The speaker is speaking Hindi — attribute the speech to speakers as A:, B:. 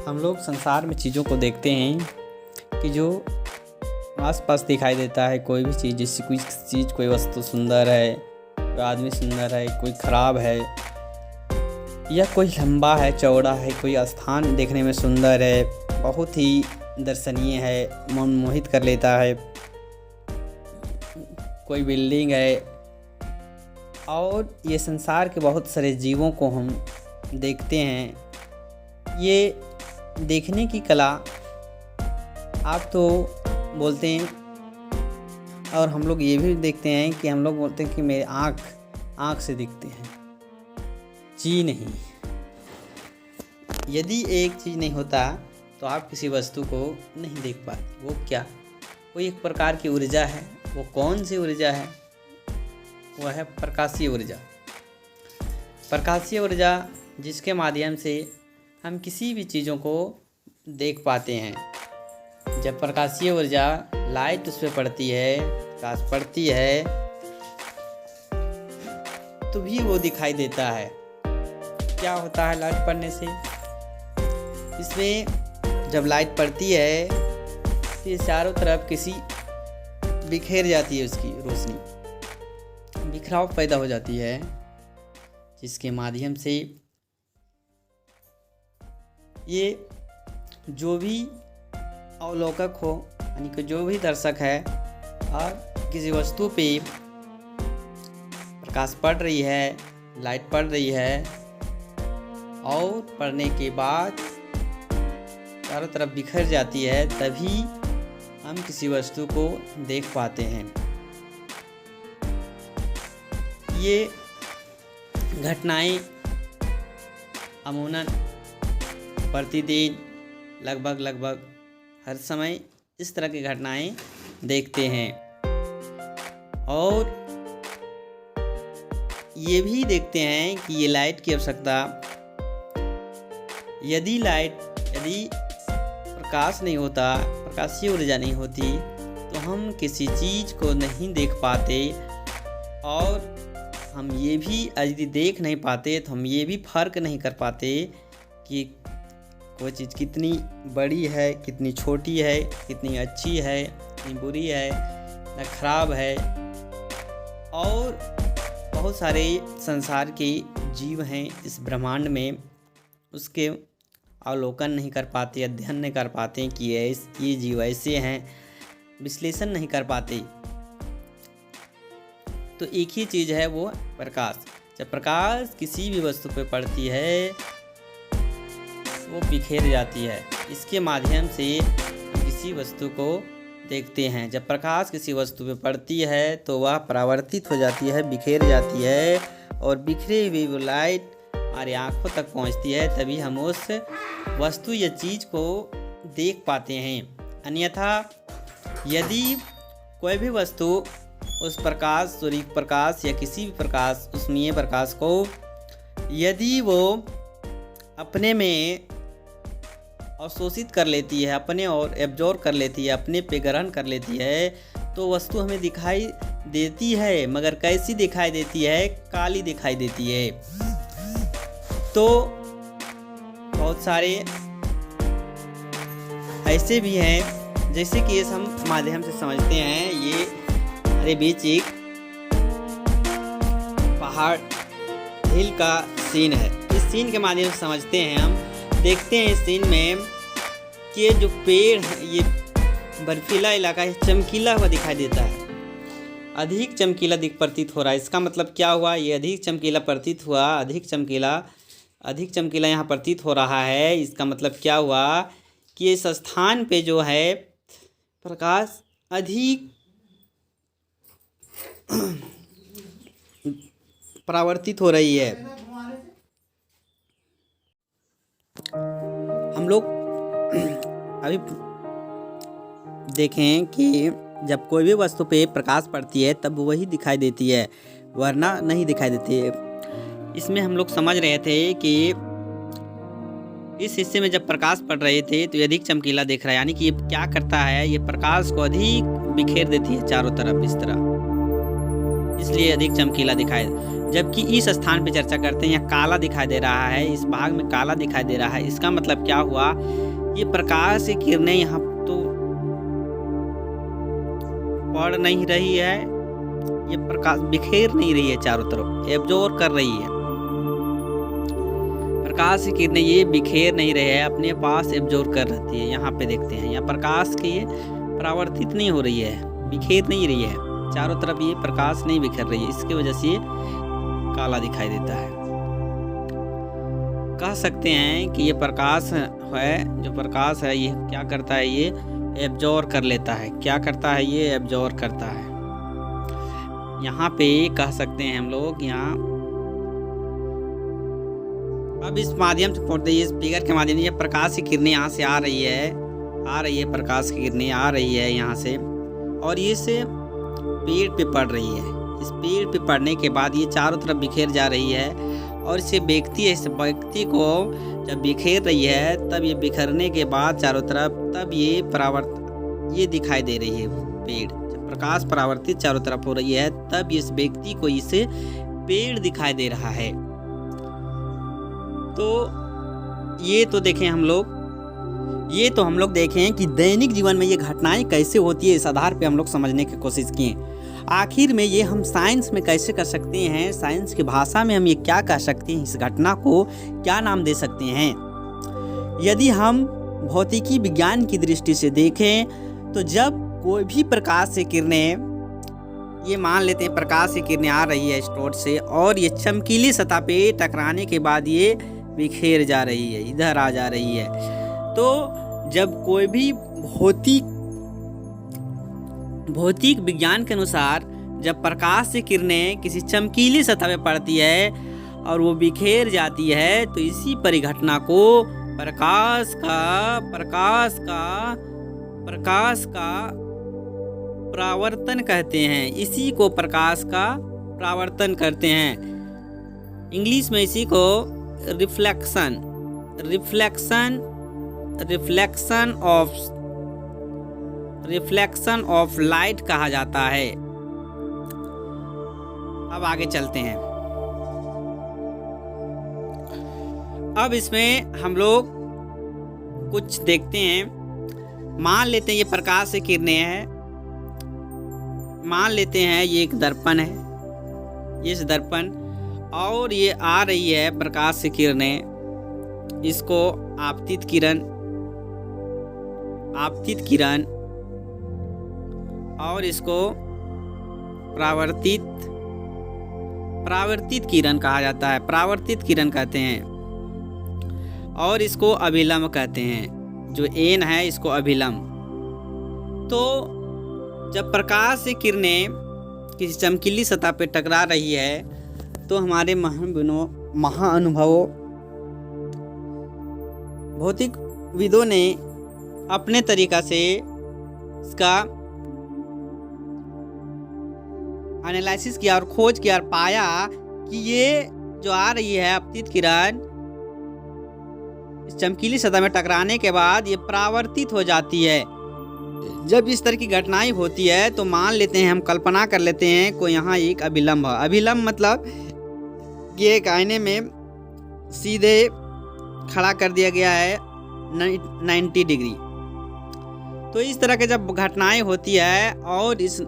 A: हम लोग संसार में चीज़ों को देखते हैं कि जो आसपास दिखाई देता है, कोई भी चीज़, जैसे कोई चीज़, कोई वस्तु सुंदर है, कोई आदमी सुंदर है, कोई ख़राब है, या कोई लंबा है, चौड़ा है, कोई स्थान देखने में सुंदर है, बहुत ही दर्शनीय है, मन मोहित कर लेता है, कोई बिल्डिंग है। और ये संसार के बहुत सारे जीवों को हम देखते हैं। ये देखने की कला आप तो बोलते हैं, और हम लोग ये भी देखते हैं कि हम लोग बोलते हैं कि मेरे आँख से दिखते हैं, जी नहीं। यदि एक चीज़ नहीं होता तो आप किसी वस्तु को नहीं देख पाते। वो क्या? वो एक प्रकार की ऊर्जा है। वो कौन सी ऊर्जा है? वह है प्रकाशीय ऊर्जा। प्रकाशीय ऊर्जा जिसके माध्यम से हम किसी भी चीज़ों को देख पाते हैं। जब प्रकाशीय ऊर्जा लाइट उस पर पड़ती है, प्रकाश पड़ती है, तो भी वो दिखाई देता है। क्या होता है लाइट पड़ने से? इसमें जब लाइट पड़ती है तो ये चारों तरफ किसी बिखेर जाती है, उसकी रोशनी बिखराव पैदा हो जाती है, जिसके माध्यम से ये जो भी अवलोकक हो, यानी कि जो भी दर्शक है, और किसी वस्तु पे प्रकाश पड़ रही है, लाइट पड़ रही है, और पड़ने के बाद चारों तरफ बिखर जाती है, तभी हम किसी वस्तु को देख पाते हैं। ये घटनाएं अमूमन प्रतिदिन लगभग हर समय इस तरह की घटनाएं देखते हैं। और ये भी देखते हैं कि ये लाइट की आवश्यकता, यदि प्रकाश नहीं होता, प्रकाशीय ऊर्जा नहीं होती, तो हम किसी चीज़ को नहीं देख पाते। और हम ये भी यदि देख नहीं पाते तो हम ये भी फर्क नहीं कर पाते कि कोई चीज़ कितनी बड़ी है, कितनी छोटी है, कितनी अच्छी है, कितनी बुरी है, ना खराब है। और बहुत सारे संसार के जीव हैं इस ब्रह्मांड में, उसके अवलोकन नहीं कर पाते, अध्ययन नहीं कर पाते कि ये जीव ऐसे हैं, विश्लेषण नहीं कर पाते। तो एक ही चीज़ है, वो प्रकाश। जब प्रकाश किसी भी वस्तु पर पड़ती है वो बिखेर जाती है। इसके माध्यम से हम किसी वस्तु को देखते हैं। जब प्रकाश किसी वस्तु पर पड़ती है तो वह परावर्तित हो जाती है, बिखेर जाती है, और बिखरे हुई वो लाइट हमारी आँखों तक पहुँचती है, तभी हम उस वस्तु या चीज़ को देख पाते हैं। अन्यथा यदि कोई भी वस्तु उस प्रकाश, सूर्य प्रकाश या किसी भी प्रकाश, उष्मीय प्रकाश को यदि वो अपने में अवशोषित कर लेती है, अपने और एब्जॉर्ब कर लेती है, अपने पे ग्रहण कर लेती है, तो वस्तु हमें दिखाई देती है, मगर कैसी दिखाई देती है? काली दिखाई देती है। तो बहुत सारे ऐसे भी हैं, जैसे कि इस हम माध्यम से समझते हैं, ये हमारे बीच एक पहाड़ हिल का सीन है। इस सीन के माध्यम से समझते हैं, हम देखते हैं इस सीन में कि ये जो पेड़ है, ये बर्फीला इलाका है, चमकीला हुआ दिखाई देता है, अधिक चमकीला प्रतीत हो रहा है। इसका मतलब क्या हुआ? ये अधिक चमकीला प्रतीत हुआ, अधिक चमकीला यहाँ प्रतीत हो रहा है। इसका मतलब क्या हुआ कि इस स्थान पे जो है प्रकाश अधिक परावर्तित हो रही है। हम लोग अभी देखें कि जब कोई भी वस्तु पे प्रकाश पड़ती है तब वही दिखाई देती है, वरना नहीं दिखाई देती है। इसमें हम लोग समझ रहे थे कि इस हिस्से में जब प्रकाश पड़ रहे थे तो ये अधिक चमकीला दिख रहा है, यानी कि ये क्या करता है? ये प्रकाश को अधिक बिखेर देती है चारों तरफ इस तरह। इसलिए अधिक चमकीला दिखाई, जबकि इस स्थान पे चर्चा करते हैं यहाँ काला दिखाई दे रहा है, इस भाग में काला दिखाई दे रहा है। इसका मतलब क्या हुआ, ये प्रकाश की किरणें यहाँ तो पड़ नहीं रही है, ये प्रकाश बिखेर नहीं रही है, चारों तरफ एब्जॉर्ब कर रही है। प्रकाश की किरणें ये बिखेर नहीं रहे है, अपने पास एब्जॉर्ब कर रहती है। यहाँ पे देखते हैं, यहाँ प्रकाश की ये परावर्तित नहीं हो रही है, बिखेर नहीं रही है, चारों तरफ ये प्रकाश नहीं बिखर रही है, इसकी वजह से ये काला दिखाई देता है। कह सकते हैं कि ये प्रकाश है, जो प्रकाश है ये क्या करता है, ये एब्जॉर्ब कर लेता है। क्या करता है, ये एब्जॉर्ब करता है। यहाँ पे कह सकते हैं हम लोग, यहाँ अब इस माध्यम से पढ़ते इस फिगर के माध्यम से ये प्रकाश की किरणें यहाँ से आ रही है, प्रकाश की किरणें आ रही है यहाँ से, और ये से पेड़ पे पड़ रही है। इस पेड़ पे पड़ने के बाद ये चारों तरफ बिखेर जा रही है, और इस व्यक्ति को जब बिखेर रही है, तब ये बिखरने के बाद चारों तरफ, तब ये दिखाई दे रही है पेड़। जब प्रकाश परावर्तित चारों तरफ हो रही है, तब इस व्यक्ति को इसे पेड़ दिखाई दे रहा है। तो ये तो देखें हम लोग देखें कि दैनिक जीवन में ये घटनाएं कैसे होती है, इस आधार पे हम लोग समझने की कोशिश किए। आखिर में ये हम साइंस में कैसे कर सकते हैं, साइंस की भाषा में हम ये क्या कह सकते हैं, इस घटना को क्या नाम दे सकते हैं। यदि हम भौतिकी विज्ञान की दृष्टि से देखें तो जब कोई भी प्रकाश से किरणें, ये मान लेते हैं प्रकाश की किरणें आ रही है स्रोत से, और ये चमकीली सतह पे टकराने के बाद ये बिखेर जा रही है, इधर आ जा रही है। तो जब कोई भी भौतिक विज्ञान के अनुसार जब प्रकाश की किरणें किसी चमकीली सतह पे पड़ती है और वो बिखेर जाती है, तो इसी परिघटना को प्रकाश का परावर्तन कहते हैं। इसी को प्रकाश का परावर्तन करते हैं। इंग्लिश में इसी को रिफ्लेक्शन ऑफ लाइट कहा जाता है। अब आगे चलते हैं। अब इसमें हम लोग कुछ देखते हैं। मान लेते हैं ये प्रकाश की किरणें हैं, मान लेते हैं ये एक दर्पण है, इस दर्पण, और ये आ रही है प्रकाश की किरणें, इसको आपतित किरण और इसको परावर्तित किरण कहा जाता है, परावर्तित किरण कहते हैं, और इसको अभिलंब कहते हैं। जो एन है इसको अभिलंब। तो जब प्रकाश की किरणें किसी चमकीली सतह पे टकरा रही है, तो हमारे महाअनुभवों भौतिक विदों ने अपने तरीका से इसका एनालिसिस किया और खोज किया और पाया कि ये जो आ रही है आपतित किरण इस चमकीली सतह में टकराने के बाद ये परावर्तित हो जाती है। जब इस तरह की घटनाएं होती है तो मान लेते हैं, हम कल्पना कर लेते हैं कोई यहाँ एक अभिलंब है। अभिलंब मतलब ये एक आईने में सीधे खड़ा कर दिया गया है 90 डिग्री। तो इस तरह के जब घटनाएं होती है और इस